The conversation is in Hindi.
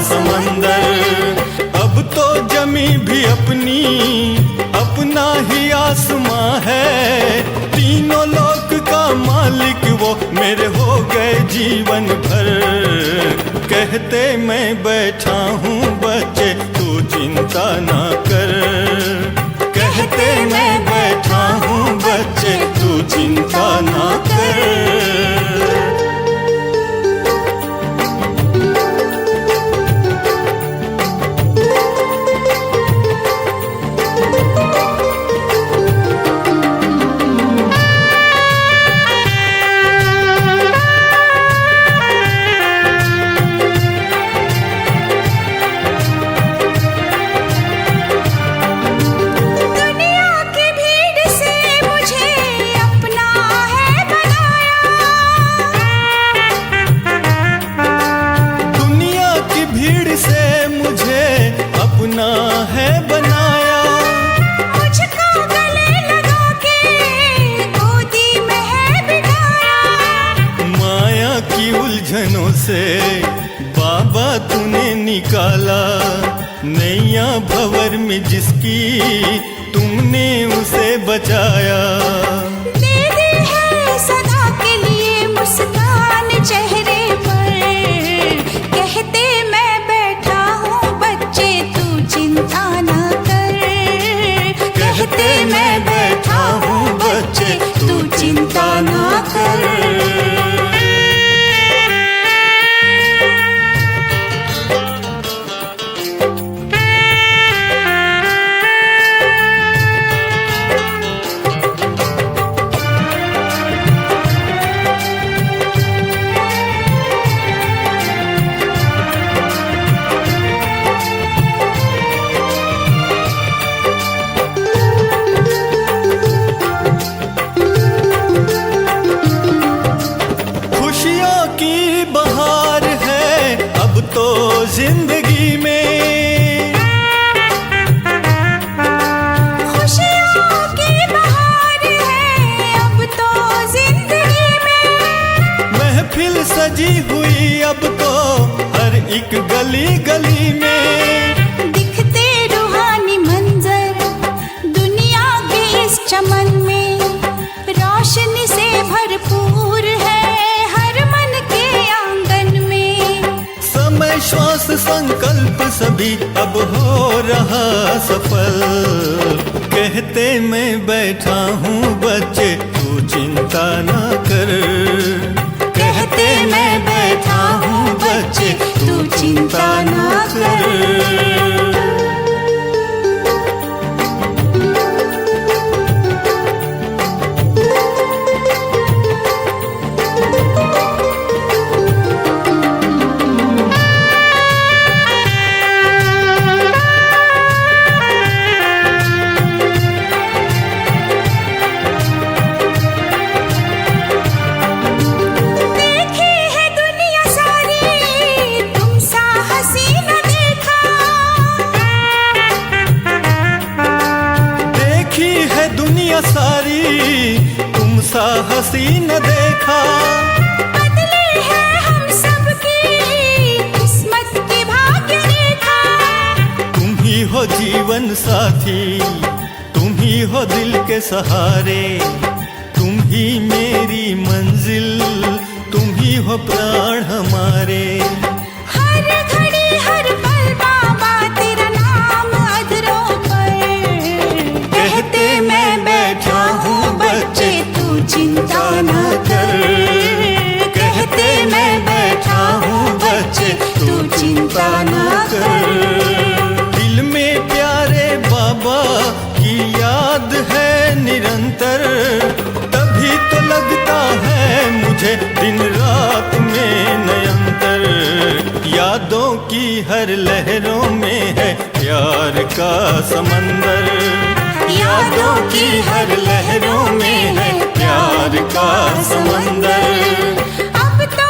समंदर। अब तो जमी भी अपनी अपना ही आसमां है, तीनों लोक का मालिक वो मेरे हो गए जीवन भर। कहते मैं बैठा हूँ बच्चे तू चिंता ना कर, कहते मैं बैठा हूँ बच्चे तू चिंता ना कर। से बाबा तूने निकाला, नैया भंवर में जिसकी तुमने उसे बचाया। दे दी है सदा के लिए मुस्कान चेहरे पर, कहते मैं बैठा हूँ बच्चे तू चिंता ना कर, कहते मैं बैठा हूँ बच्चे तू चिंता ना कर। जिंदगी में खुशियों की बहार है अब तो जिंदगी में, महफिल सजी हुई अब तो हर एक गली गली में। दिखते रूहानी मंजर दुनिया के इस चमन में, रोशनी से भरपूर है हर मन के आंगन में। समय श्वास संकल्प सभी अब हो रहा सफल, कहते मैं बैठा हूँ बच्चे तू चिंता ना कर, कहते मैं बैठा हूँ बच्चे तू चिंता ना कर। सारी तुम सा हसी न देखा, बदली है हम सबकी किस्मत की भाग्य रेखा। तुम ही हो जीवन साथी, तुम ही हो दिल के सहारे, तुम ही मेरी मंजिल, तुम ही हो प्राण हमारे। हर घड़ी हर पल बाबा तेरा नाम अधरों पर, कहते मैं बैठा हूँ बच्चे तू चिंता ना कर, कहते मैं बैठा हूँ बच्चे तू चिंता ना कर। दिल में प्यारे बाबा की याद है निरंतर, तभी तो लगता है मुझे दिन रात में नयंतर। यादों की हर लहरों में है प्यार का समंदर, यादों की हर लहरों में है प्यार का समंदर। अब तो